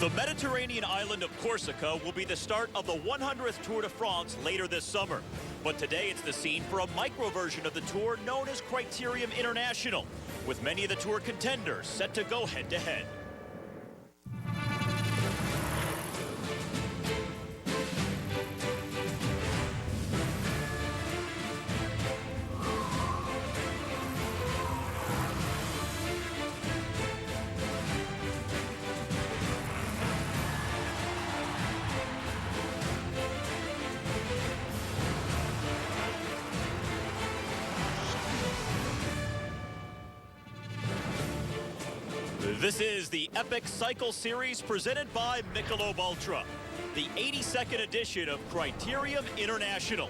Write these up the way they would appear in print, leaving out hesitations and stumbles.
The Mediterranean island of Corsica will be the start of the 100th Tour de France later this summer. But today it's the scene for a micro version of the tour known as Critérium International, with many of the tour contenders set to go head-to-head. This is the Epic Cycle Series presented by Michelob Ultra, the 82nd edition of Critérium International.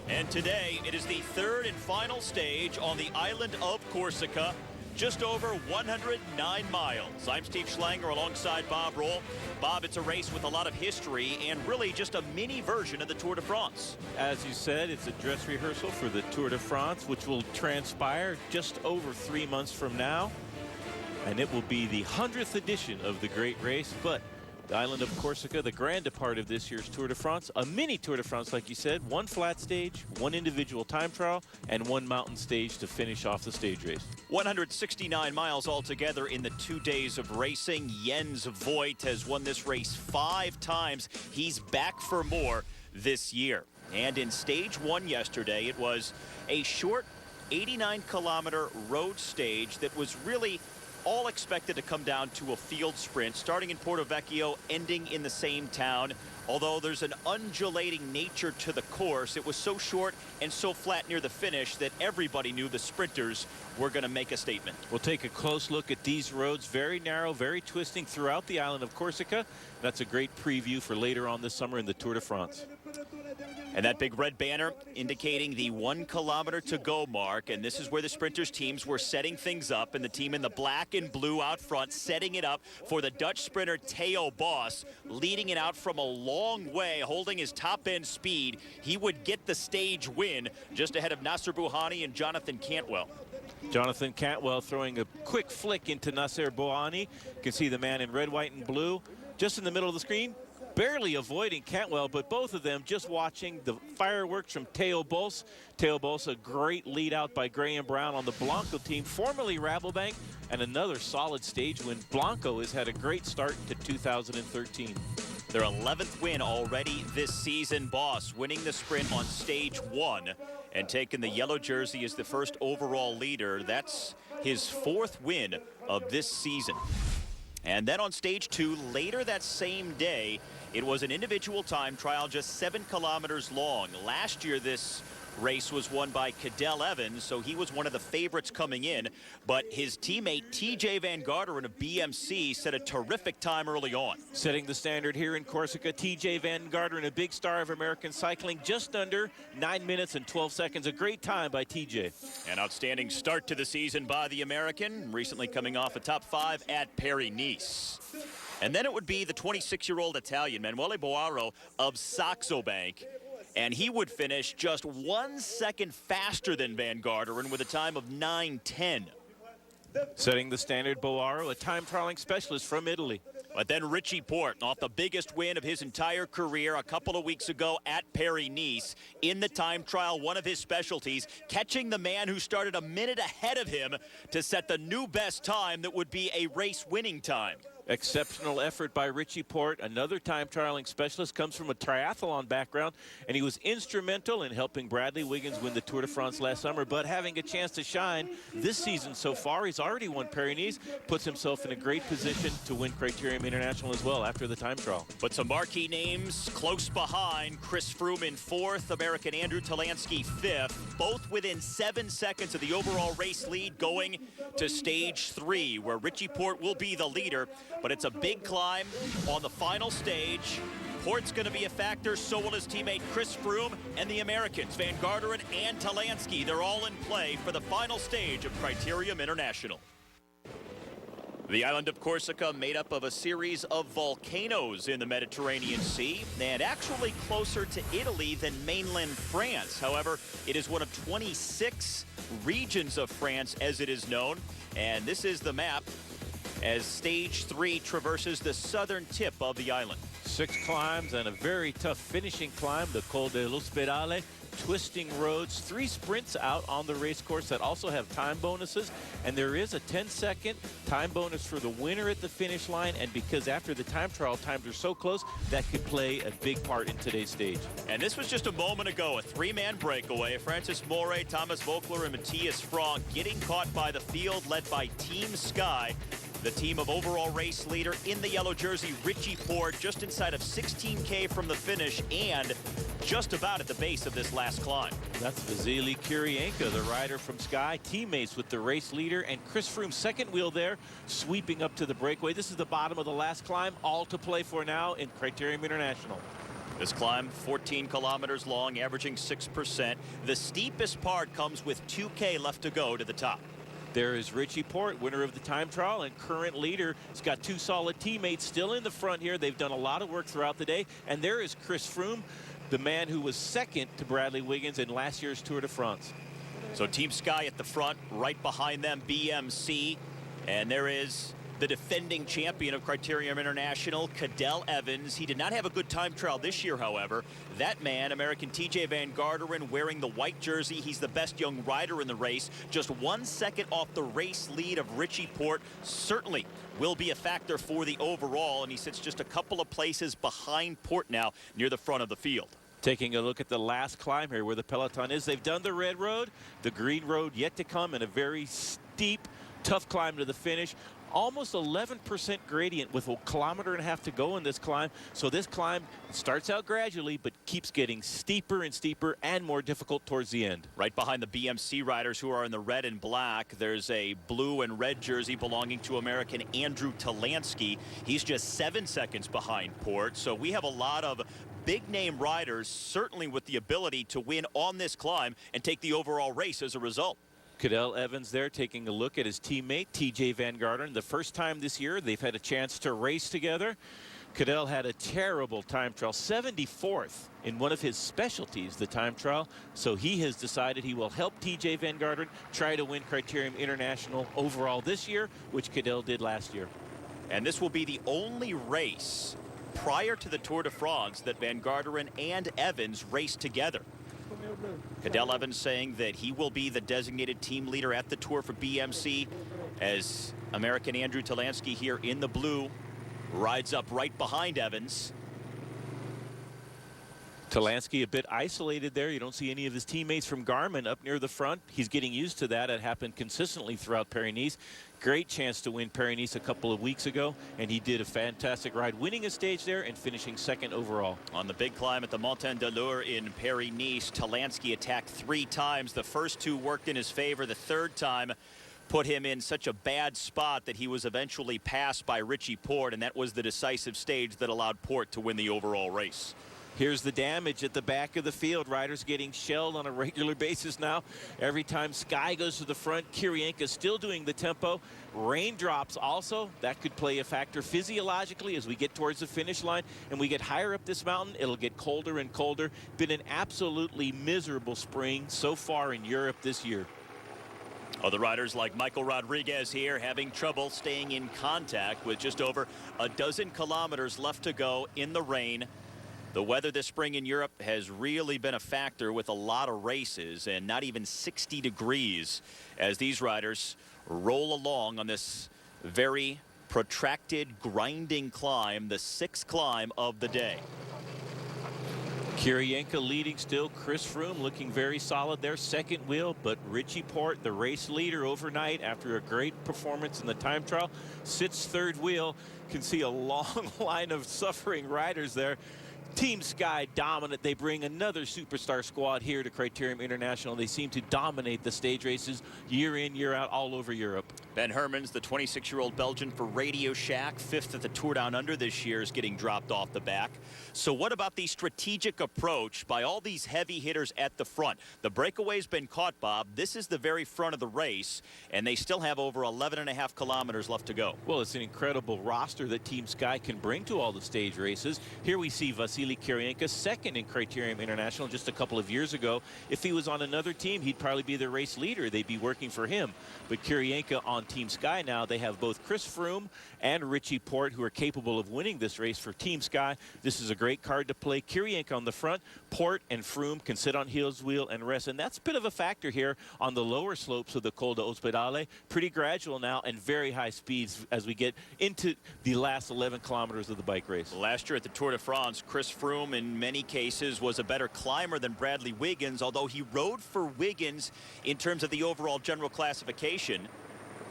And today it is the third and final stage on the island of Corsica, just over 109 miles. I'm Steve Schlanger alongside Bob Roll. Bob, it's a race with a lot of history and really just a mini version of the Tour de France. As you said, it's a dress rehearsal for the Tour de France, which will transpire just over 3 months from now. And it will be the 100th edition of the great race. But the island of Corsica, the grand part of this year's Tour de France, a mini Tour de France, like you said, one flat stage, one individual time trial, and one mountain stage to finish off the stage race. 169 miles altogether in the 2 days of racing. Jens Voigt has won this race 5 times. He's back for more this year. And in stage 1 yesterday, it was a short 89-kilometer road stage that was really all expected to come down to a field sprint, starting in Porto-Vecchio, ending in the same town. Although there's an undulating nature to the course, it was so short and so flat near the finish that everybody knew the sprinters were going to make a statement. We'll take a close look at these roads, very narrow, very twisting throughout the island of Corsica. That's a great preview for later on this summer in the Tour de France. And that big red banner indicating the 1 kilometer to go mark. And this is where the sprinters teams were setting things up. And the team in the black and blue out front setting it up for the Dutch sprinter Theo Bos, leading it out from a long way, holding his top end speed. He would get the stage win just ahead of Nasser Bouhanni and Jonathan Cantwell. Jonathan Cantwell throwing a quick flick into Nasser Bouhanni. You can see the man in red, white, and blue just in the middle of the screen, barely avoiding Cantwell, but both of them just watching the fireworks from Theo Bos. Theo Bos, a great lead out by Graham Brown on the Blanco team, formerly Rabobank, and another solid stage win. Blanco has had a great start to 2013. Their 11th win already this season. Bos winning the sprint on stage 1 and taking the yellow jersey as the first overall leader. That's his 4th win of this season. And then on stage 2, later that same day, it was an individual time trial just 7 kilometers long. Last year, this race was won by Cadel Evans, so he was one of the favorites coming in. But his teammate, TJ Van Garderen of BMC, set a terrific time early on. Setting the standard here in Corsica, TJ Van Garderen, a big star of American cycling, just under 9 minutes and 12 seconds. A great time by TJ. An outstanding start to the season by the American, recently coming off a top 5 at Paris-Nice. And then it would be the 26-year-old Italian, Manuele Boaro of Saxo Bank. And he would finish just 1 second faster than Van Garderen with a time of 9:10. Setting the standard, Boaro, a time trialing specialist from Italy. But then Richie Porte, off the biggest win of his entire career a couple of weeks ago at Paris-Nice, in the time trial, one of his specialties, catching the man who started a minute ahead of him to set the new best time that would be a race-winning time. Exceptional effort by Richie Porte, another time trialing specialist, comes from a triathlon background, and he was instrumental in helping Bradley Wiggins win the Tour de France last summer, but having a chance to shine this season so far. He's already won Paris-Nice, puts himself in a great position to win Critérium International as well after the time trial. But some marquee names close behind. Chris Froome in 4th, American Andrew Talansky 5th, both within 7 seconds of the overall race lead going to stage 3, where Richie Porte will be the leader. But it's a big climb on the final stage. Porte's going to be a factor, so will his teammate Chris Froome and the Americans, Van Garderen and Talansky. They're all in play for the final stage of Critérium International. The island of Corsica made up of a series of volcanoes in the Mediterranean Sea, and actually closer to Italy than mainland France. However, it is one of 26 regions of France as it is known, and this is the map. as stage 3 traverses the southern tip of the island. 6 climbs and a very tough finishing climb, the Col dell'Ospedale. Twisting roads, 3 sprints out on the race course that also have time bonuses, and there is a 10-second time bonus for the winner at the finish line, and because after the time trial times are so close, that could play a big part in today's stage. And this was just a moment ago, a 3-man breakaway. Francis Moret, Thomas Vogler, and Matthias Franck getting caught by the field led by Team Sky. The team of overall race leader in the yellow jersey, Richie Porte, just inside of 16K from the finish and just about at the base of this last climb. That's Vasily Kirienka, the rider from Sky, teammates with the race leader, and Chris Froome's second wheel there, sweeping up to the breakaway. This is the bottom of the last climb, all to play for now in Critérium International. This climb, 14 kilometers long, averaging 6%. The steepest part comes with 2K left to go to the top. There is Richie Porte, winner of the time trial and current leader. He's got 2 solid teammates still in the front here. They've done a lot of work throughout the day. And there is Chris Froome, the man who was second to Bradley Wiggins in last year's Tour de France. So Team Sky at the front, right behind them, BMC. And there is the defending champion of Critérium International, Cadel Evans. He did not have a good time trial this year, however. That man, American TJ Van Garderen, wearing the white jersey. He's the best young rider in the race. Just 1 second off the race lead of Richie Porte. Certainly will be a factor for the overall, and he sits just a couple of places behind Porte now near the front of the field. Taking a look at the last climb here where the peloton is. They've done the red road, the green road yet to come, and a very steep, tough climb to the finish. Almost 11% gradient with 1.5 kilometers to go in this climb. So this climb starts out gradually, but keeps getting steeper and steeper and more difficult towards the end. Right behind the BMC riders who are in the red and black, there's a blue and red jersey belonging to American Andrew Talansky. He's just 7 seconds behind Porte. So we have a lot of big name riders, certainly with the ability to win on this climb and take the overall race as a result. Cadel Evans there taking a look at his teammate, TJ Van Garderen. The first time this year they've had a chance to race together. Cadel had a terrible time trial, 74th in one of his specialties, the time trial. So he has decided he will help TJ Van Garderen try to win Critérium International overall this year, which Cadel did last year. And this will be the only race prior to the Tour de France that Van Garderen and Evans raced together. Cadel Evans saying that he will be the designated team leader at the Tour for BMC, as American Andrew Talansky here in the blue rides up right behind Evans. Talansky a bit isolated there. You don't see any of his teammates from Garmin up near the front. He's getting used to that. It happened consistently throughout Paris-Nice. Great chance to win Paris-Nice a couple of weeks ago, and he did a fantastic ride, winning a stage there and finishing second overall. On the big climb at the Montagne de l'Ur in Paris-Nice, Talansky attacked 3 times. The first 2 worked in his favor. The third time put him in such a bad spot that he was eventually passed by Richie Porte, and that was the decisive stage that allowed Porte to win the overall race. Here's the damage at the back of the field. Riders getting shelled on a regular basis now. Every time Sky goes to the front, Kirienka still doing the tempo. Raindrops also, that could play a factor physiologically as we get towards the finish line and we get higher up this mountain. It'll get colder and colder. Been an absolutely miserable spring so far in Europe this year. Other riders like Michael Rodriguez here having trouble staying in contact with just over a dozen kilometers left to go in the rain. The weather this spring in Europe has really been a factor with a lot of races, and not even 60 degrees as these riders roll along on this very protracted, grinding climb, the 6th climb of the day. Kirienka leading still. Chris Froome looking very solid there, second wheel, but Richie Porte, the race leader overnight after a great performance in the time trial, sits third wheel. Can see a long line of suffering riders there. Team Sky dominant. They bring another superstar squad here to Critérium International. They seem to dominate the stage races year in, year out, all over Europe. Ben Hermans, the 26-year-old Belgian for Radio Shack, 5th at the Tour Down Under this year, is getting dropped off the back. So what about the strategic approach by all these heavy hitters at the front? The breakaway's been caught, Bob. This is the very front of the race, and they still have over 11.5 kilometers left to go. Well, it's an incredible roster that Team Sky can bring to all the stage races. Here we see Vasily Kirienka, second in Critérium International just a couple of years ago. If he was on another team, he'd probably be the race leader. They'd be working for him. But Kirienka on on Team Sky now. They have both Chris Froome and Richie Porte, who are capable of winning this race for Team Sky. This is a great card to play. Kirienk on the front. Porte and Froome can sit on Hill's wheel and rest, and that's a bit of a factor here on the lower slopes of the Col d'Ospedale. Pretty gradual now and very high speeds as we get into the last 11 kilometers of the bike race. Last year at the Tour de France, Chris Froome in many cases was a better climber than Bradley Wiggins, although he rode for Wiggins in terms of the overall general classification.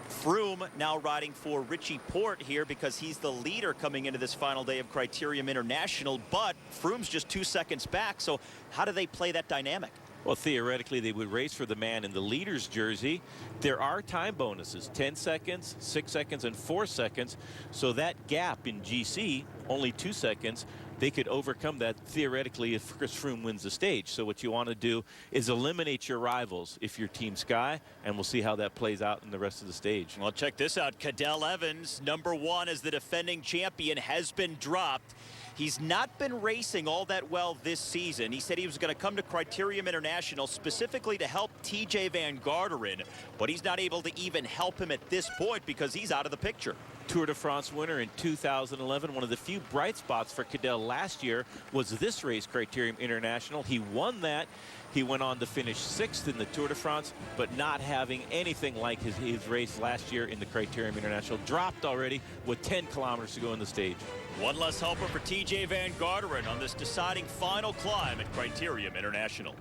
Froome now riding for Richie Porte here because he's the leader coming into this final day of Critérium International, but Froome's just 2 seconds back, so how do they play that dynamic? Well, theoretically, they would race for the man in the leader's jersey. There are time bonuses, 10 seconds, 6 seconds, and 4 seconds. So that gap in GC, only 2 seconds, they could overcome that theoretically if Chris Froome wins the stage. So what you want to do is eliminate your rivals if you're Team Sky, and we'll see how that plays out in the rest of the stage. Well, check this out. Cadel Evans, #1 as the defending champion, has been dropped. He's not been racing all that well this season. He said he was going to come to Critérium International specifically to help TJ Van Garderen, but he's not able to even help him at this point because he's out of the picture. Tour de France winner in 2011. One of the few bright spots for Cadel last year was this race, Critérium International. He won that. He went on to finish 6th in the Tour de France, but not having anything like his race last year in the Critérium International. Dropped already with 10 kilometers to go in the stage. One less helper for TJ Van Garderen on this deciding final climb at Critérium International.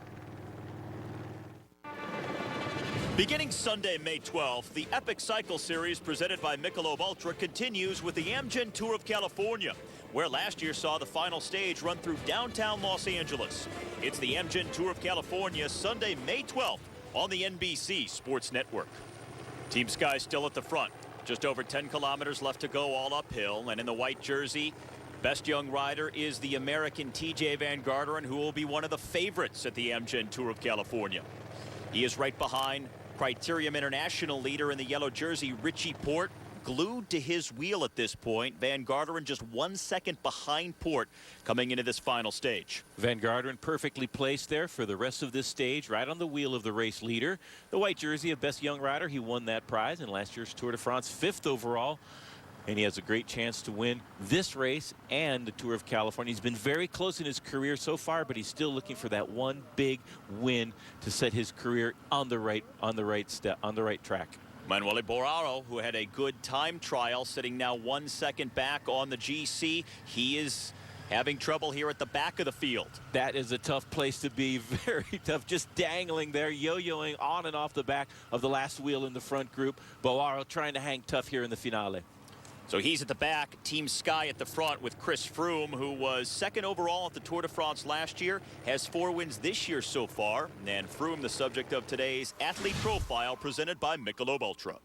Beginning Sunday, May 12th, the Epic Cycle Series presented by Michelob Ultra continues with the Amgen Tour of California, where last year saw the final stage run through downtown Los Angeles. It's the Amgen Tour of California, Sunday, May 12th on the NBC Sports Network. Team Sky still at the front. Just over 10 kilometers left to go, all uphill, and in the white jersey, best young rider is the American TJ Van Garderen, who will be one of the favorites at the Amgen Tour of California. He is right behind Critérium International leader in the yellow jersey, Richie Porte, glued to his wheel at this point. Van Garderen just 1 second behind Porte coming into this final stage. Van Garderen perfectly placed there for the rest of this stage, right on the wheel of the race leader. The white jersey of best young rider, he won that prize in last year's Tour de France, 5th overall. And he has a great chance to win this race and the Tour of California. He's been very close in his career so far, but he's still looking for that one big win to set his career on the right track. Manuel Boraro, who had a good time trial, sitting now 1 second back on the GC. He is having trouble here at the back of the field. That is a tough place to be, very tough. Just dangling there, yo-yoing on and off the back of the last wheel in the front group. Boraro trying to hang tough here in the finale. So he's at the back, Team Sky at the front with Chris Froome, who was 2nd overall at the Tour de France last year, has 4 wins this year so far. And Froome, the subject of today's athlete profile presented by Michelob Ultra.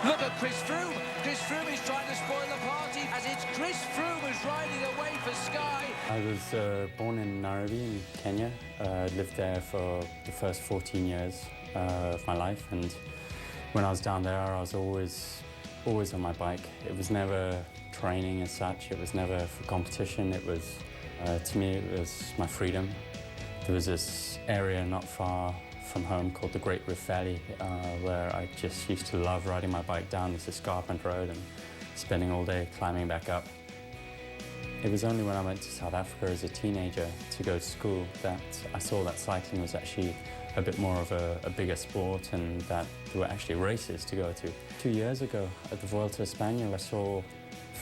Look at Chris Froome. Chris Froome is trying to spoil the party as it's Chris Froome who's riding away for Sky. I was born in Nairobi in Kenya. Lived there for the first 14 years of my life, and when I was down there I was always on my bike. It was never training as such. It was never for competition. It was, to me, it was my freedom. There was this area not far from home called the Great Rift Valley, where I just used to love riding my bike down this escarpment road and spending all day climbing back up. It was only when I went to South Africa as a teenager to go to school that I saw that cycling was actually a bit more of a bigger sport, and that there were actually races to go to. 2 years ago at the Vuelta Española, I saw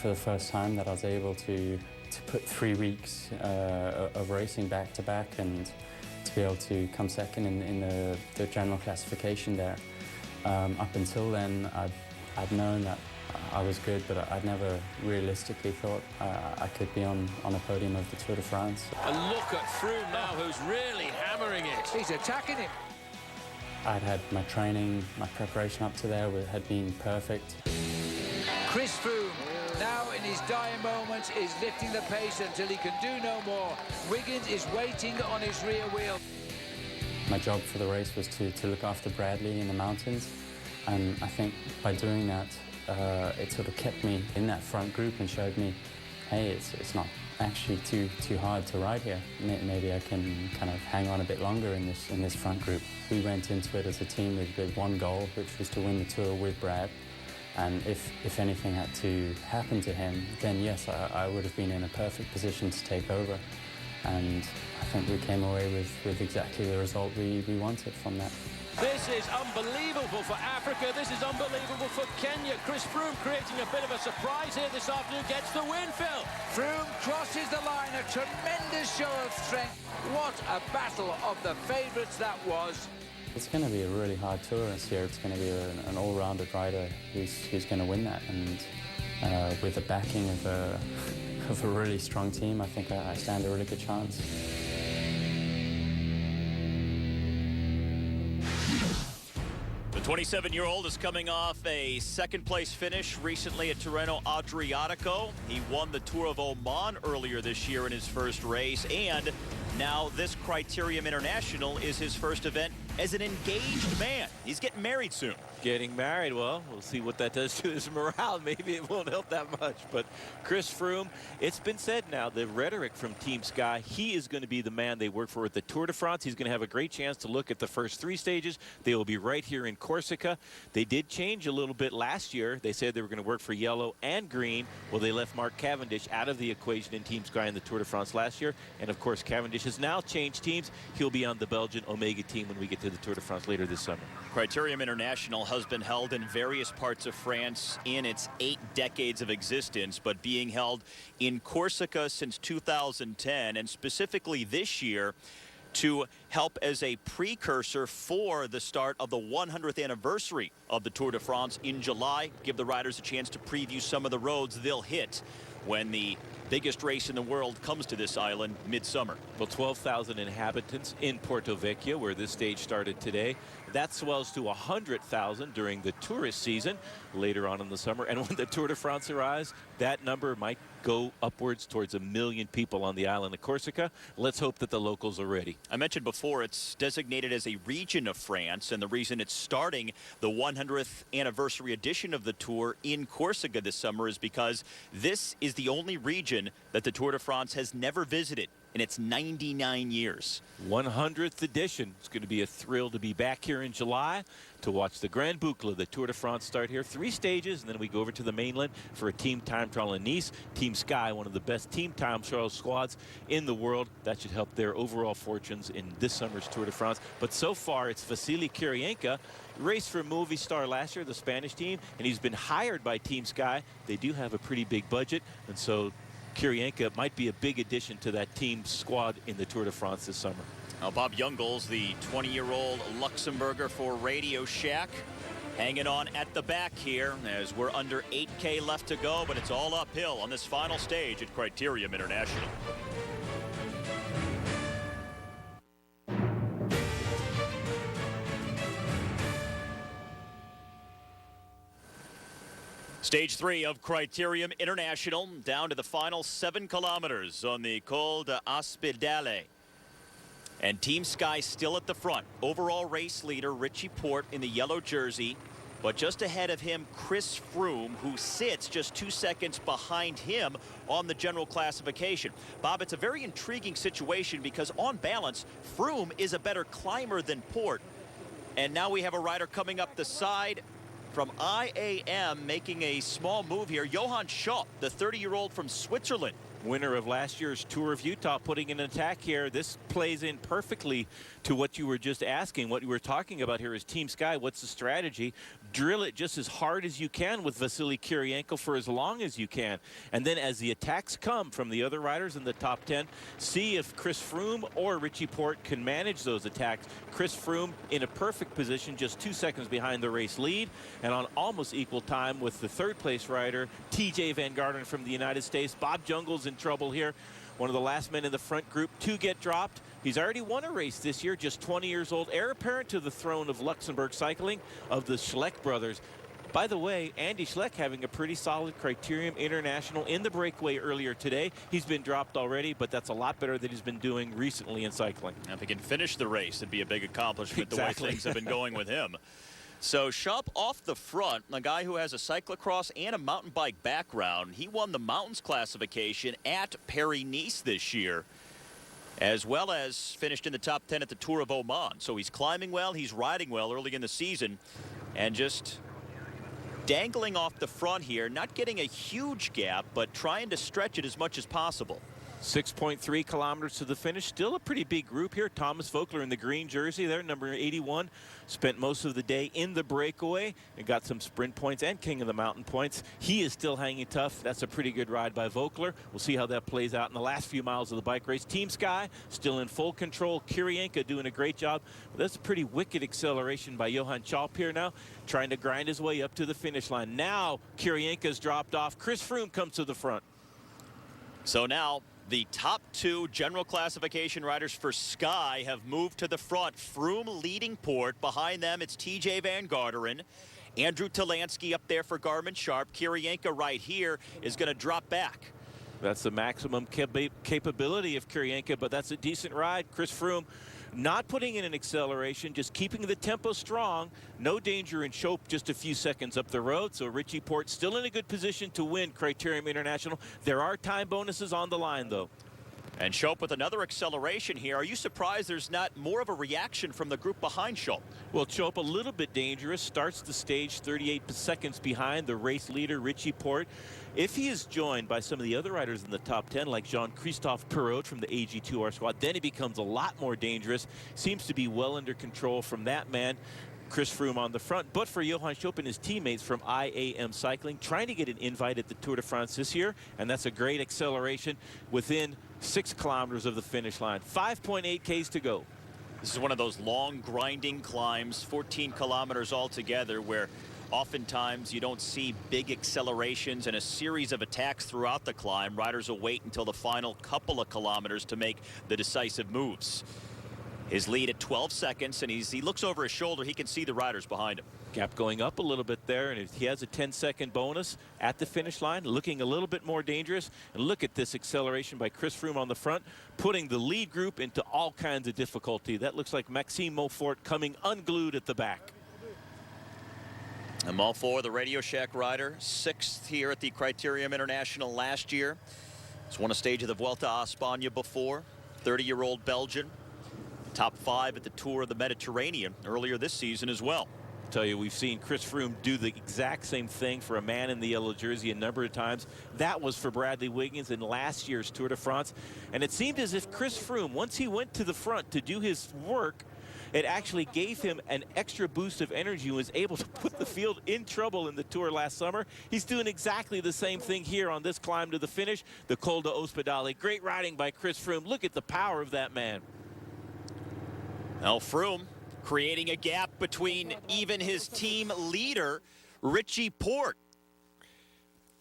for the first time that I was able to put 3 weeks of racing back to back and to be able to come second in the general classification there. Up until then, I'd known that I was good, but I'd never realistically thought I could be on a podium of the Tour de France. And look at Froome now, who's really hammering it. He's attacking him. I'd had my training, my preparation up to there had been perfect. Chris Froome, now in his dying moments, is lifting the pace until he can do no more. Wiggins is waiting on his rear wheel. My job for the race was to look after Bradley in the mountains, and I think by doing that, it sort of kept me in that front group and showed me, hey, it's not actually too hard to ride here. Maybe I can kind of hang on a bit longer in this front group. We went into it as a team with one goal, which was to win the Tour with Brad. And if anything had to happen to him, then yes, I would have been in a perfect position to take over. And I think we came away with exactly the result we wanted from that. This is unbelievable for Africa. This is unbelievable for Kenya. Chris Froome creating a bit of a surprise here this afternoon. Gets the win, Phil. Froome crosses the line, a tremendous show of strength. What a battle of the favourites that was. It's going to be a really hard tour this year. It's going to be an all-rounded rider who's going to win that. And with the backing of a really strong team, I think I stand a really good chance. The 27-year-old is coming off a second-place finish recently at Tirreno Adriatico. He won the Tour of Oman earlier this year in his first race, and now this Critérium International is his first event as an engaged man. He's getting married soon. Getting married, well, we'll see what that does to his morale. Maybe it won't help that much. But Chris Froome, it's been said now, the rhetoric from Team Sky, he is going to be the man they work for at the Tour de France. He's going to have a great chance to look at the first three stages. They will be right here in Corsica. They did change a little bit last year. They said they were going to work for yellow and green. Well, they left Mark Cavendish out of the equation in Team Sky in the Tour de France last year. And, of course, Cavendish has now changed teams. He'll be on the Belgian Omega team when we get to the Tour de France later this summer. Critérium International has been held in various parts of France in its 8 decades of existence, but being held in Corsica since 2010, and specifically this year to help as a precursor for the start of the 100th anniversary of the Tour de France in July. Give the riders a chance to preview some of the roads they'll hit when the biggest race in the world comes to this island midsummer. Well, 12,000 inhabitants in Porto-Vecchio, where this stage started today. That swells to 100,000 during the tourist season later on in the summer. And when the Tour de France arrives, that number might go upwards towards 1 million people on the island of Corsica. Let's hope that the locals are ready. I mentioned before it's designated as a region of France, and the reason it's starting the 100th anniversary edition of the Tour in Corsica this summer is because this is the only region that the Tour de France has never visited in its 99 years. 100th edition. It's going to be a thrill to be back here in July to watch the Grand Boucle, the Tour de France, start here. 3 stages, and then we go over to the mainland for a team time trial in Nice. Team Sky, one of the best team time trial squads in the world. That should help their overall fortunes in this summer's Tour de France. But so far, it's Vasily Kirienka. Raced for Movistar last year, the Spanish team, and he's been hired by Team Sky. They do have a pretty big budget, and so Kirienka might be a big addition to that team squad in the Tour de France this summer. Now, Bob Jungels, the 20-year-old Luxembourger for Radio Shack, hanging on at the back here as we're under 8K left to go, but it's all uphill on this final stage at Critérium International. Stage 3 of Critérium International, down to the final 7 kilometers on the Col d'Ospedale. And Team Sky still at the front. Overall race leader Richie Porte in the yellow jersey, but just ahead of him, Chris Froome, who sits just 2 seconds behind him on the general classification. Bob, it's a very intriguing situation because on balance, Froome is a better climber than Porte. And now we have a rider coming up the side from IAM making a small move here. Johann Schopp, the 30-year-old from Switzerland. Winner of last year's Tour of Utah, putting an attack here. This plays in perfectly to what you were just asking. What you were talking about here is Team Sky. What's the strategy? Drill it just as hard as you can with Vasily Kirienko for as long as you can. And then as the attacks come from the other riders in the top 10, see if Chris Froome or Richie Porte can manage those attacks. Chris Froome in a perfect position, just 2 seconds behind the race lead, and on almost equal time with the third-place rider, TJ Van Garderen from the United States. Bob Jungels in trouble here. One of the last men in the front group to get dropped. He's already won a race this year, just 20 years old, heir apparent to the throne of Luxembourg cycling of the Schleck brothers. By the way, Andy Schleck having a pretty solid Critérium International in the breakaway earlier today. He's been dropped already, but that's a lot better than he's been doing recently in cycling. Now, if he can finish the race, it'd be a big accomplishment. Exactly. The way things have been going with him. So Schopp off the front, a guy who has a cyclocross and a mountain bike background. He won the mountains classification at Paris-Nice this year, as well as finished in the top 10 at the Tour of Oman. So he's climbing well, he's riding well early in the season, and just dangling off the front here, not getting a huge gap, but trying to stretch it as much as possible. 6.3 kilometers to the finish. Still a pretty big group here. Thomas Vogler in the green jersey there, number 81. Spent most of the day in the breakaway and got some sprint points and King of the Mountain points. He is still hanging tough. That's a pretty good ride by Vogler. We'll see how that plays out in the last few miles of the bike race. Team Sky still in full control. Kirienka doing a great job. But that's a pretty wicked acceleration by Johan Chalp here now, trying to grind his way up to the finish line. Now Kirienka's dropped off. Chris Froome comes to the front. So now the top two general classification riders for Sky have moved to the front. Froome leading Port. Behind them, it's TJ Van Garderen. Andrew Talansky up there for Garmin Sharp. Kirienka right here is going to drop back. That's the maximum capability of Kirienka, but that's a decent ride. Chris Froome not putting in an acceleration, just keeping the tempo strong. No danger in Schoep just a few seconds up the road. So Richie Port still in a good position to win Critérium International. There are time bonuses on the line, though. And Schoep with another acceleration here. Are you surprised there's not more of a reaction from the group behind Schoep? Well, Schoep a little bit dangerous. Starts the stage 38 seconds behind the race leader, Richie Port. If he is joined by some of the other riders in the top 10, like Jean-Christophe Perrault from the AG2R squad, then he becomes a lot more dangerous. Seems to be well under control from that man. Chris Froome on the front, but for Johan Schoep and his teammates from IAM Cycling, trying to get an invite at the Tour de France this year, and that's a great acceleration within 6 kilometers of the finish line. 5.8 Ks to go. This is one of those long grinding climbs, 14 kilometers altogether, where oftentimes you don't see big accelerations and a series of attacks throughout the climb. Riders will wait until the final couple of kilometers to make the decisive moves. His lead at 12 seconds, and he looks over his shoulder. He can see the riders behind him. Gap going up a little bit there, and he has a 10-second bonus at the finish line, looking a little bit more dangerous. And look at this acceleration by Chris Froome on the front, putting the lead group into all kinds of difficulty. That looks like Maxime Monfort coming unglued at the back. And Monfort, the Radio Shack rider, 6th here at the Critérium International last year. He's won a stage of the Vuelta a España before. 30-year-old Belgian. Top 5 at the Tour of the Mediterranean earlier this season as well. I tell you, we've seen Chris Froome do the exact same thing for a man in the yellow jersey a number of times. That was for Bradley Wiggins in last year's Tour de France. And it seemed as if Chris Froome, once he went to the front to do his work, it actually gave him an extra boost of energy and was able to put the field in trouble in the Tour last summer. He's doing exactly the same thing here on this climb to the finish, the Col de Ospedale. Great riding by Chris Froome. Look at the power of that man. Now Froome creating a gap between even his team leader, Richie Port,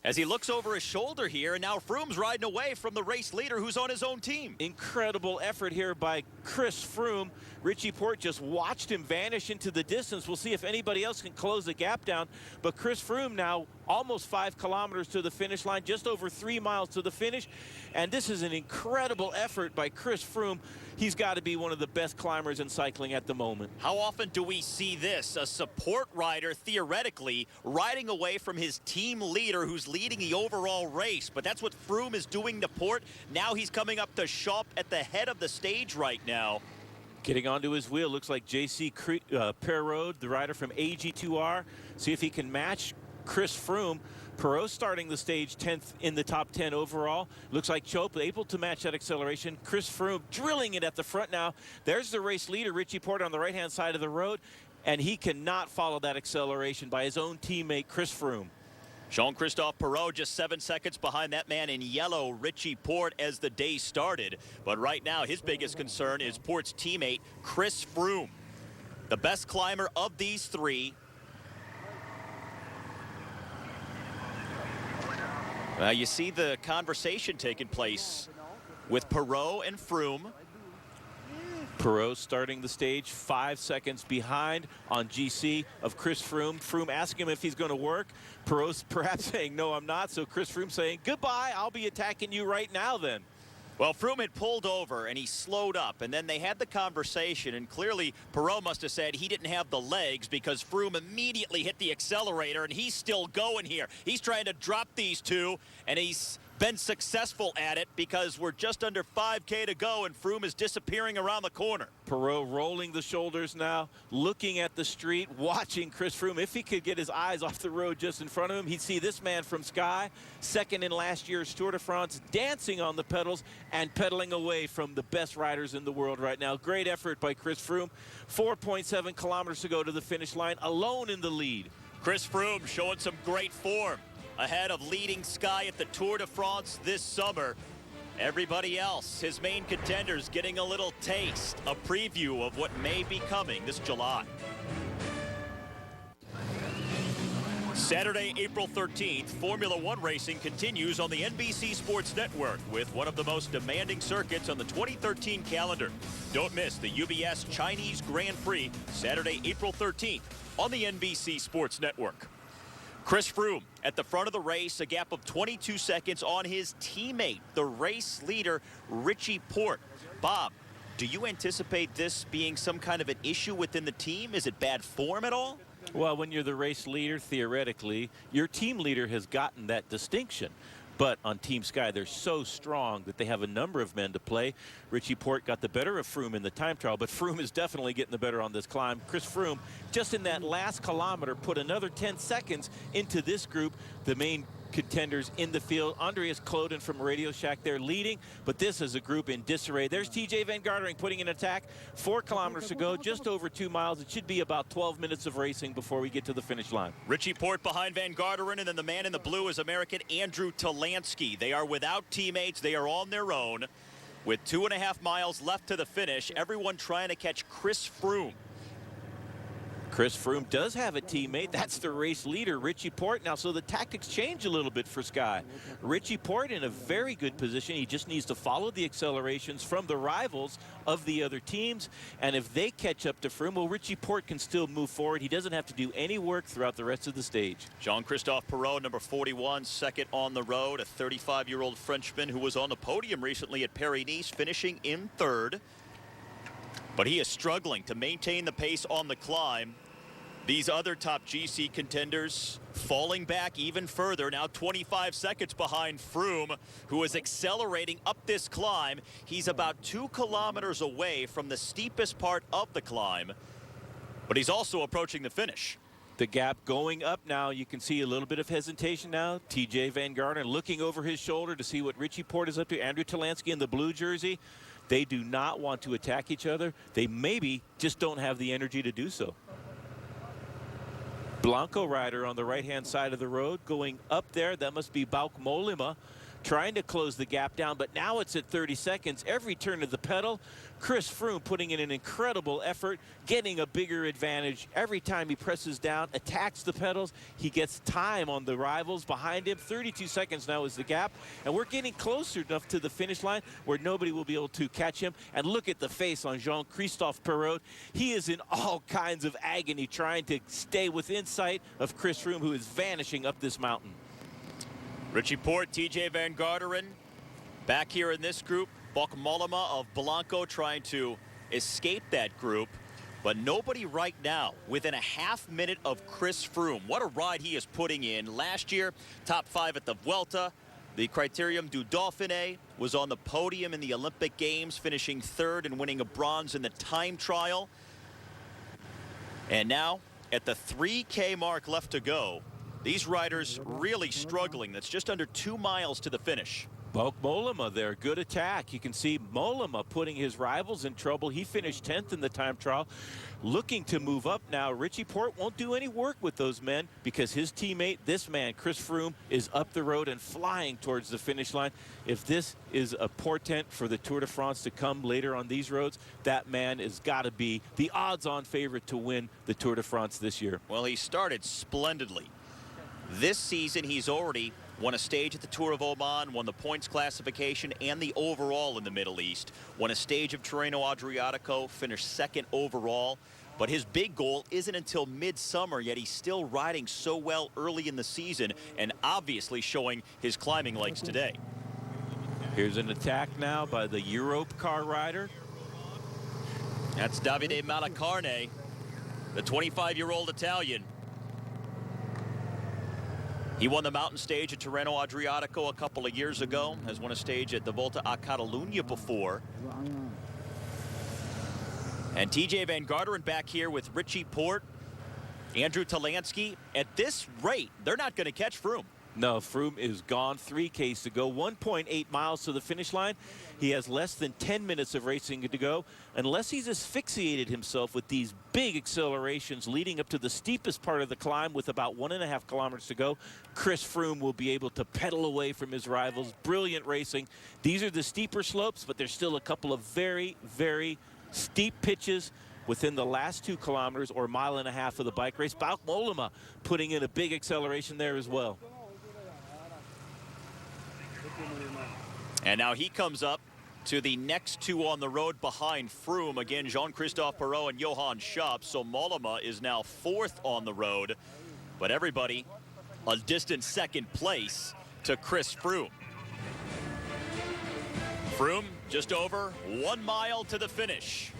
as he looks over his shoulder here, and now Froome's riding away from the race leader who's on his own team. Incredible effort here by Chris Froome. Richie Port just watched him vanish into the distance. We'll see if anybody else can close the gap down. But Chris Froome now almost 5 kilometers to the finish line, just over 3 miles to the finish. And this is an incredible effort by Chris Froome. He's got to be one of the best climbers in cycling at the moment. How often do we see this? A support rider, theoretically, riding away from his team leader who's leading the overall race. But that's what Froome is doing to Port. Now he's coming up to Schoep at the head of the stage right now. Getting onto his wheel, looks like J.C. Perrault, the rider from AG2R. See if he can match Chris Froome. Perrault starting the stage 10th in the top 10 overall. Looks like Schoep able to match that acceleration. Chris Froome drilling it at the front now. There's the race leader, Richie Porte, on the right-hand side of the road, and he cannot follow that acceleration by his own teammate, Chris Froome. Jean-Christophe Perrault just 7 seconds behind that man in yellow, Richie Port, as the day started. But right now, his biggest concern is Port's teammate, Chris Froome. The best climber of these three. You see the conversation taking place with Perrault and Froome. Perrault starting the stage 5 seconds behind on GC of Chris Froome. Froome asking him if he's going to work. Perrault perhaps saying, no, I'm not. So Chris Froome saying, goodbye, I'll be attacking you right now then. Well, Froome had pulled over and he slowed up, and then they had the conversation, and clearly Perrault must have said he didn't have the legs because Froome immediately hit the accelerator, and he's still going here. He's trying to drop these two, and he's been successful at it because we're just under 5K to go and Froome is disappearing around the corner. Perot rolling the shoulders now, looking at the street, watching Chris Froome. If he could get his eyes off the road just in front of him, he'd see this man from Sky, second in last year's Tour de France, dancing on the pedals and pedaling away from the best riders in the world right now. Great effort by Chris Froome. 4.7 kilometers to go to the finish line, alone in the lead. Chris Froome showing some great form ahead of leading Sky at the Tour de France this summer. Everybody else, his main contenders, getting a little taste, a preview of what may be coming this July. Saturday, April 13th, Formula One racing continues on the NBC Sports Network with one of the most demanding circuits on the 2013 calendar. Don't miss the UBS Chinese Grand Prix, Saturday, April 13th on the NBC Sports Network. Chris Froome at the front of the race, a gap of 22 seconds on his teammate, the race leader, Richie Porte. Bob, do you anticipate this being some kind of an issue within the team? Is it bad form at all? Well, when you're the race leader, theoretically, your team leader has gotten that distinction. But on Team Sky, they're so strong that they have a number of men to play. Richie Porte got the better of Froome in the time trial, but Froome is definitely getting the better on this climb. Chris Froome, just in that last kilometer, put another 10 seconds into this group. The main contenders in the field. Andreas Kloden from Radio Shack there leading, but this is a group in disarray. There's TJ Van Gardering putting in attack. 4 kilometers to go, just over 2 miles. It should be about 12 minutes of racing before we get to the finish line. Richie Porte behind Van Garderen, and then the man in the blue is American Andrew Talansky. They are without teammates. They are on their own with 2.5 miles left to the finish. Everyone trying to catch Chris Froome. Chris Froome does have a teammate. That's the race leader, Richie Porte. Now, so the tactics change a little bit for Sky. Richie Porte in a very good position. He just needs to follow the accelerations from the rivals of the other teams. And if they catch up to Froome, well, Richie Porte can still move forward. He doesn't have to do any work throughout the rest of the stage. Jean-Christophe Perot, number 41, second on the road. A 35-year-old Frenchman who was on the podium recently at Paris-Nice, finishing in third. But he is struggling to maintain the pace on the climb. These other top GC contenders falling back even further, now 25 seconds behind Froome, who is accelerating up this climb. He's about 2 kilometers away from the steepest part of the climb, but he's also approaching the finish. The gap going up now. You can see a little bit of hesitation now. TJ Van Garderen looking over his shoulder to see what Richie Porte is up to. Andrew Talansky in the blue jersey. They do not want to attack each other. They maybe just don't have the energy to do so. Blanco rider on the right-hand side of the road going up there. That must be Bauke Mollema trying to close the gap down, but now it's at 30 seconds. Every turn of the pedal, Chris Froome putting in an incredible effort, getting a bigger advantage. Every time he presses down, attacks the pedals, he gets time on the rivals behind him. 32 seconds now is the gap, and we're getting closer enough to the finish line where nobody will be able to catch him. And look at the face on Jean-Christophe Perot. He is in all kinds of agony trying to stay within sight of Chris Froome, who is vanishing up this mountain. Richie Porte, TJ Van Garderen back here in this group. Bauke Mollema of Blanco trying to escape that group, but nobody right now within a half minute of Chris Froome. What a ride he is putting in. Last year, top 5 at the Vuelta. The Critérium du Dauphiné, was on the podium in the Olympic Games, finishing third and winning a bronze in the time trial. And now, at the 3K mark left to go, these riders really struggling. That's just under 2 miles to the finish. Bauke Mollema there, good attack. You can see Mollema putting his rivals in trouble. He finished 10th in the time trial, looking to move up now. Richie Porte won't do any work with those men because his teammate, this man, Chris Froome, is up the road and flying towards the finish line. If this is a portent for the Tour de France to come later on these roads, that man has got to be the odds-on favorite to win the Tour de France this year. Well, he started splendidly. This season, he's already won a stage at the Tour of Oman, won the points classification and the overall in the Middle East, won a stage of Tirreno Adriatico, finished second overall. But his big goal isn't until midsummer, yet he's still riding so well early in the season and obviously showing his climbing legs today. Here's an attack now by the Europe car rider. That's Davide Malacarne, the 25-year-old Italian. He won the mountain stage at Tirreno Adriatico a couple of years ago, has won a stage at the Volta a Catalunya before. And TJ Van Garderen back here with Richie Porte, Andrew Talansky. At this rate, they're not going to catch Froome. No, Froome is gone. 3Ks to go, 1.8 miles to the finish line. He has less than 10 minutes of racing to go, unless he's asphyxiated himself with these big accelerations leading up to the steepest part of the climb with about 1.5 kilometers to go. Chris Froome will be able to pedal away from his rivals. Brilliant racing. These are the steeper slopes, but there's still a couple of very, very steep pitches within the last 2 kilometers or 1.5 miles of the bike race. Bauke Mollema putting in a big acceleration there as well. And now he comes up to the next 2 on the road behind Froome. Again, Jean-Christophe Perrault and Johann Schaap. So Mollema is now 4th on the road. But everybody a distant 2nd place to Chris Froome. Froome just over 1 mile to the finish,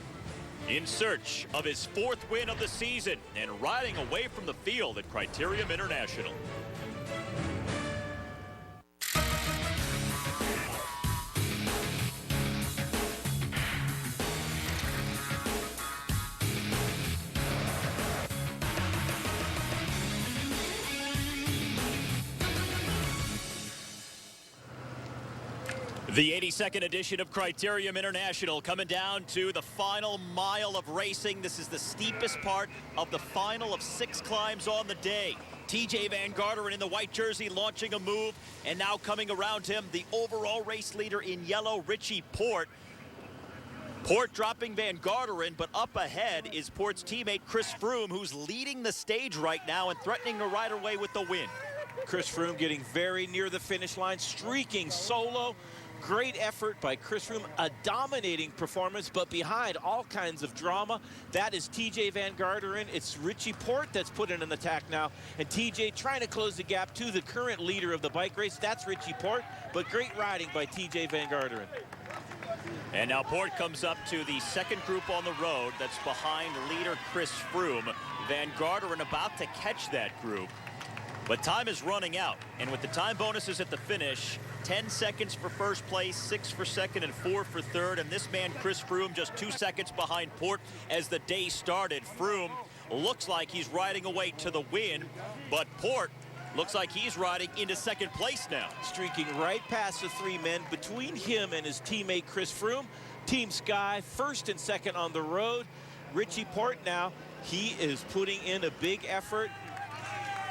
in search of his 4th win of the season and riding away from the field at Critérium International. The 82nd edition of Critérium International coming down to the final mile of racing. This is the steepest part of the final of 6 climbs on the day. TJ Van Garderen in the white jersey launching a move, and now coming around him, the overall race leader in yellow, Richie Porte. Porte dropping Van Garderen, but up ahead is Porte's teammate Chris Froome, who's leading the stage right now and threatening to ride away with the win. Chris Froome getting very near the finish line, streaking solo. Great effort by Chris Froome, a dominating performance, but behind all kinds of drama. That is TJ Van Garderen. It's Richie Porte that's put in an attack now, and TJ trying to close the gap to the current leader of the bike race. That's Richie Porte, but great riding by TJ Van Garderen. And now Porte comes up to the 2nd group on the road that's behind leader Chris Froome. Van Garderen about to catch that group, but time is running out, and with the time bonuses at the finish, 10 seconds for 1st place, 6 for 2nd, and 4 for 3rd. And this man, Chris Froome, just 2 seconds behind Porte as the day started. Froome looks like he's riding away to the win, but Porte looks like he's riding into 2nd place now. Streaking right past the 3 men between him and his teammate Chris Froome. Team Sky 1st and 2nd on the road. Richie Porte now, he is putting in a big effort.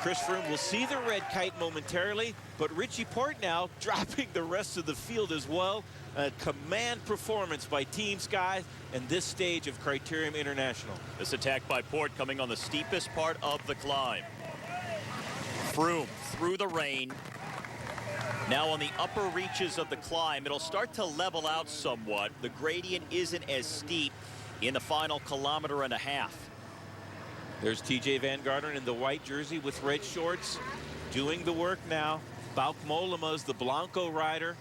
Chris Froome will see the red kite momentarily, but Richie Porte now dropping the rest of the field as well. A command performance by Team Sky and this stage of Critérium International. This attack by Porte coming on the steepest part of the climb. Froome through the rain. Now on the upper reaches of the climb, it'll start to level out somewhat. The gradient isn't as steep in the final 1.5 kilometers. There's TJ Van Garderen in the white jersey with red shorts doing the work now. Bauke Mollema's the Blanco rider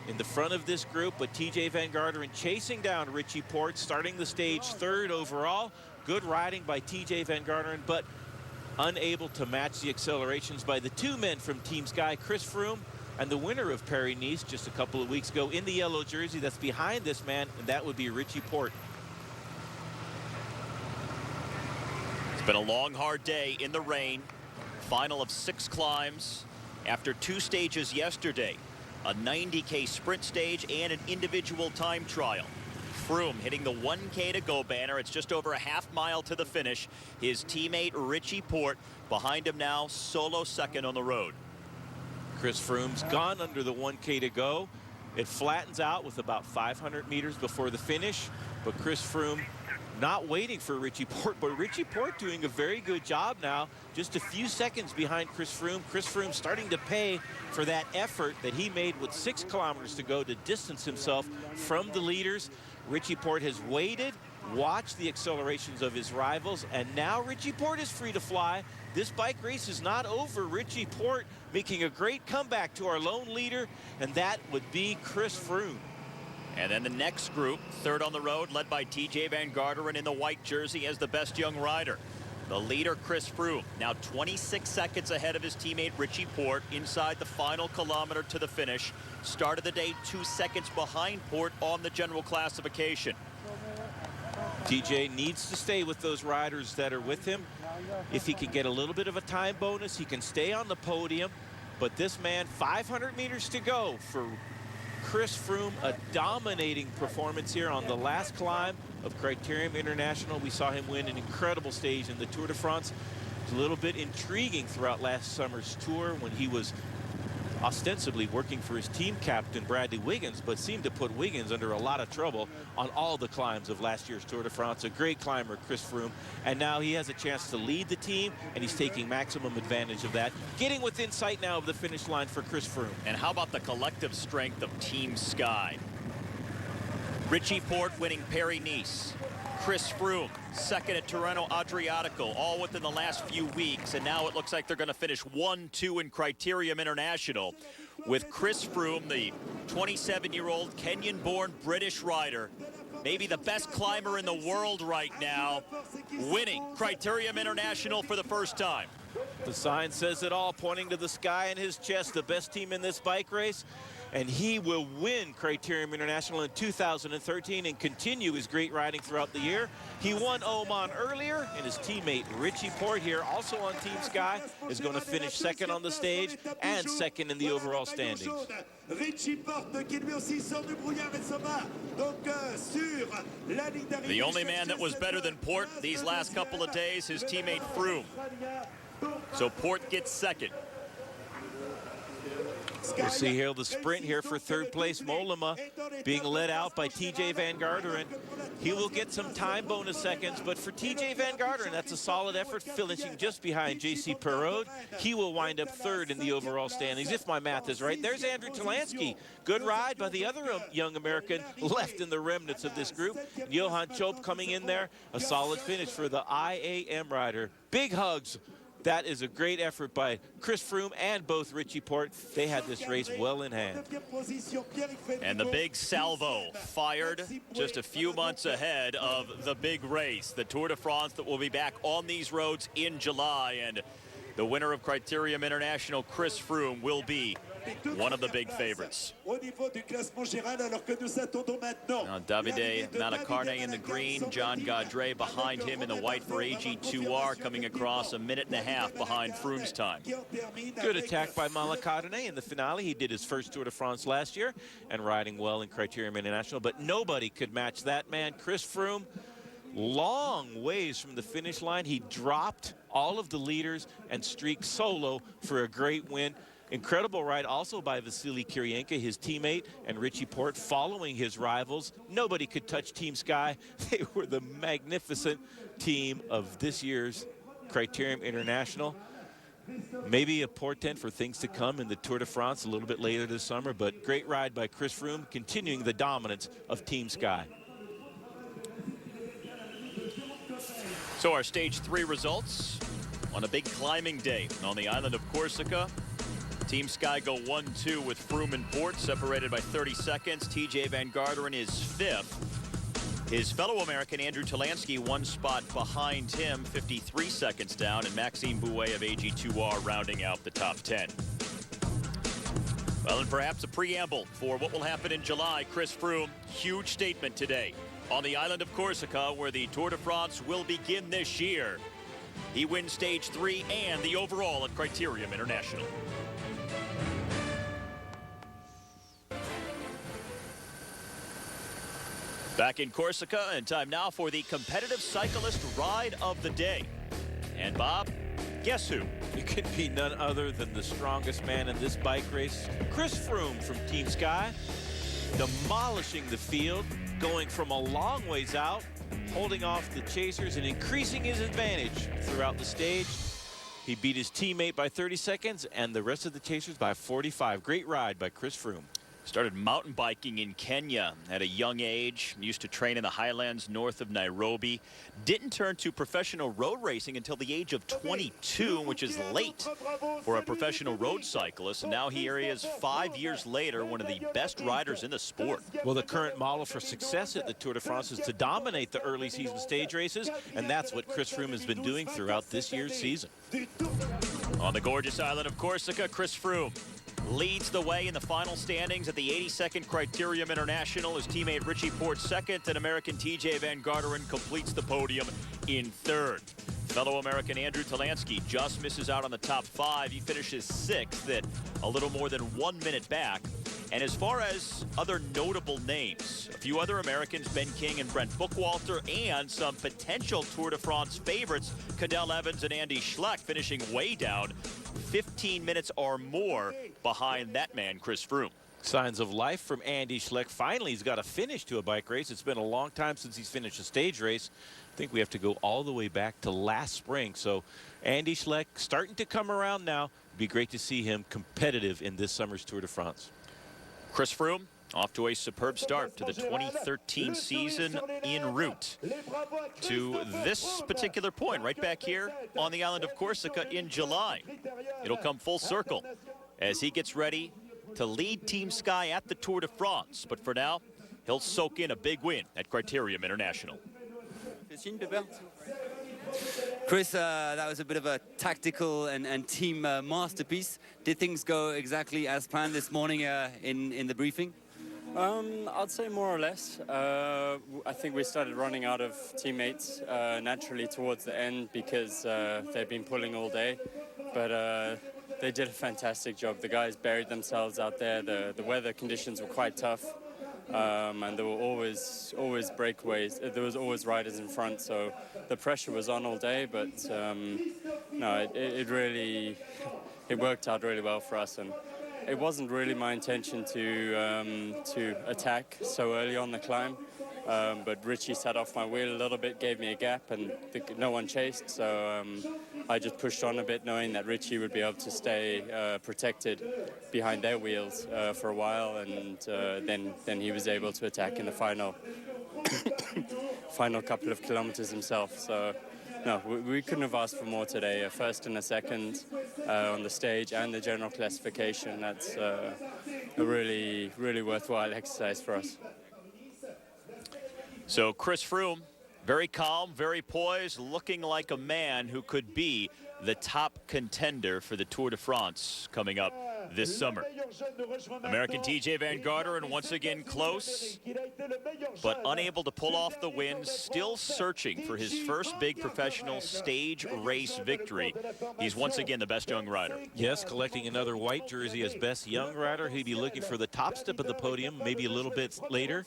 in the front of this group, but TJ Van Garderen chasing down Richie Porte, starting the stage 3rd overall. Good riding by TJ Van Garderen, but unable to match the accelerations by the 2 men from Team Sky, Chris Froome and the winner of Paris-Nice just a couple of weeks ago in the yellow jersey that's behind this man, and that would be Richie Porte. It's been a long, hard day in the rain. Final of 6 climbs after 2 stages yesterday. A 90K sprint stage and an individual time trial. Froome hitting the 1K to go banner. It's just over a half mile to the finish. His teammate Richie Porte behind him now, solo 2nd on the road. Chris Froome's gone under the 1K to go. It flattens out with about 500 meters before the finish, but Chris Froome not waiting for Richie Porte, but Richie Porte doing a very good job now, just a few seconds behind Chris Froome. Chris Froome starting to pay for that effort that he made with 6 kilometers to go to distance himself from the leaders. Richie Porte has waited, watched the accelerations of his rivals, and now Richie Porte is free to fly. This bike race is not over. Richie Porte making a great comeback to our lone leader, and that would be Chris Froome. And then the next group, 3rd on the road, led by TJ Van Garderen in the white jersey as the best young rider. The leader, Chris Froome, now 26 seconds ahead of his teammate Richie Porte inside the final kilometer to the finish. Started the day 2 seconds behind Porte on the general classification. TJ needs to stay with those riders that are with him. If he can get a little bit of a time bonus, he can stay on the podium. But this man, 500 meters to go for Chris Froome, a dominating performance here on the last climb of Critérium International. We saw him win an incredible stage in the Tour de France. It's a little bit intriguing throughout last summer's tour when he was ostensibly working for his team captain Bradley Wiggins, but seemed to put Wiggins under a lot of trouble on all the climbs of last year's Tour de France. A great climber, Chris Froome, and now he has a chance to lead the team, and he's taking maximum advantage of that, getting within sight now of the finish line for Chris Froome. And how about the collective strength of Team Sky? Richie Porte winning Paris-Nice. Chris Froome, second at Tirreno Adriatico, all within the last few weeks. And now it looks like they're going to finish 1-2 in Critérium International, with Chris Froome, the 27-year-old Kenyan-born British rider, maybe the best climber in the world right now, winning Critérium International for the first time. The sign says it all, pointing to the sky in his chest, the best team in this bike race. And he will win Critérium International in 2013 and continue his great riding throughout the year. He won Oman earlier, and his teammate Richie Porte here, also on Team Sky, is going to finish second on the stage and second in the overall standings. The only man that was better than Porte these last couple of days, his teammate Froome. So Porte gets second. We'll see here the sprint here for third place. Mollema being led out by TJ Van Garderen. He will get some time bonus seconds, but for TJ Van Garderen, that's a solid effort, finishing just behind JC Perraud. He will wind up third in the overall standings, if my math is right. There's Andrew Talansky. Good ride by the other young American left in the remnants of this group. Johan Chope coming in there. A solid finish for the IAM rider. Big hugs. That is a great effort by Chris Froome and both Richie Porte. They had this race well in hand. And the big salvo fired just a few months ahead of the big race, the Tour de France, that will be back on these roads in July. And the winner of Critérium International, Chris Froome, will be one of the big favorites. Now, Davide Malacarne in the green, John Gaudret behind him in the white for AG2R, coming across a minute and a half behind Froome's time. Good attack by Malacarne in the finale. He did his first Tour de France last year and riding well in Critérium International, but nobody could match that man, Chris Froome. Long ways from the finish line. He dropped all of the leaders and streaked solo for a great win. Incredible ride also by Vasily Kiryenka, his teammate, and Richie Porte following his rivals. Nobody could touch Team Sky. They were the magnificent team of this year's Critérium International. Maybe a portent for things to come in the Tour de France a little bit later this summer, but great ride by Chris Froome, continuing the dominance of Team Sky. So our stage 3 results on a big climbing day on the island of Corsica. Team Sky go 1-2 with Froome and Porte, separated by 30 seconds. TJ Van Garderen is 5th. His fellow American Andrew Talansky 1 spot behind him, 53 seconds down, and Maxime Bouet of AG2R rounding out the top 10. Well, and perhaps a preamble for what will happen in July. Chris Froome, huge statement today on the island of Corsica, where the Tour de France will begin this year. He wins stage 3 and the overall at Critérium International. Back in Corsica, and time now for the competitive cyclist ride of the day. And Bob, guess who? It could be none other than the strongest man in this bike race, Chris Froome from Team Sky, demolishing the field, going from a long ways out, holding off the chasers and increasing his advantage throughout the stage. He beat his teammate by 30 seconds and the rest of the chasers by 45. Great ride by Chris Froome. Started mountain biking in Kenya at a young age, used to train in the highlands north of Nairobi. Didn't turn to professional road racing until the age of 22, which is late for a professional road cyclist. And now here he is 5 years later, one of the best riders in the sport. Well, the current model for success at the Tour de France is to dominate the early season stage races, and that's what Chris Froome has been doing throughout this year's season. On the gorgeous island of Corsica, Chris Froome leads the way in the final standings at the 82nd Critérium International. His teammate Richie Porte second, and American TJ Van Garderen completes the podium in third. Fellow American Andrew Talansky just misses out on the top 5. He finishes 6th at a little more than 1 minute back. And as far as other notable names, a few other Americans, Ben King and Brent Bookwalter, and some potential Tour de France favorites, Cadel Evans and Andy Schleck, finishing way down, 15 minutes or more behind that man, Chris Froome. Signs of life from Andy Schleck. Finally, he's got a finish to a bike race. It's been a long time since he's finished a stage race. I think we have to go all the way back to last spring. So Andy Schleck starting to come around now. It'd be great to see him competitive in this summer's Tour de France. Chris Froome off to a superb start to the 2013 season en route to this particular point right back here on the island of Corsica in July. It'll come full circle as he gets ready to lead Team Sky at the Tour de France. But for now, he'll soak in a big win at Critérium International. Chris, that was a bit of a tactical and team masterpiece. Did things go exactly as planned this morning in the briefing? I'd say more or less. I think we started running out of teammates naturally towards the end because they've been pulling all day. But they did a fantastic job. The guys buried themselves out there. The weather conditions were quite tough. And there were always breakaways. There was always riders in front, so the pressure was on all day. But no, it worked out really well for us, and it wasn't really my intention to attack so early on the climb. But Richie sat off my wheel a little bit, gave me a gap, and no one chased. So I just pushed on a bit, knowing that Richie would be able to stay protected behind their wheels for a while, and then he was able to attack in the final couple of kilometers himself. So no, we couldn't have asked for more today. A first and a second on the stage and the general classification. That's a really, really worthwhile exercise for us. So Chris Froome, very calm, very poised, looking like a man who could be the top contender for the Tour de France coming up this summer. American TJ Van Garderen once again close, but unable to pull off the win, still searching for his first big professional stage race victory. He's once again the best young rider. Yes, collecting another white jersey as best young rider. He'd be looking for the top step of the podium, maybe a little bit later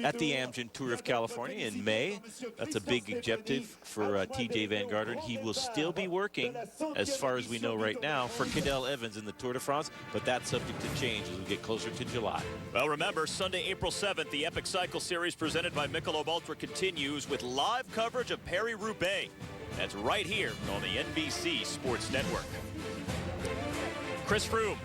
at the Amgen Tour of California in May. That's a big objective for TJ Van Garderen. He will still be working, as far as we know right now, for Cadel Evans in the Tour de France, but that's subject to change as we get closer to July. Well, remember, Sunday, April 7th, the Epic Cycle Series presented by Michelob Ultra continues with live coverage of Paris-Roubaix. That's right here on the NBC Sports Network. Chris Froome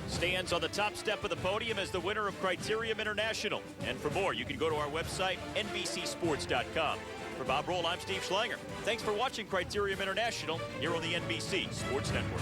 stands on the top step of the podium as the winner of Critérium International. And for more, you can go to our website, NBCSports.com. For Bob Roll, I'm Steve Schlanger. Thanks for watching Critérium International here on the NBC Sports Network.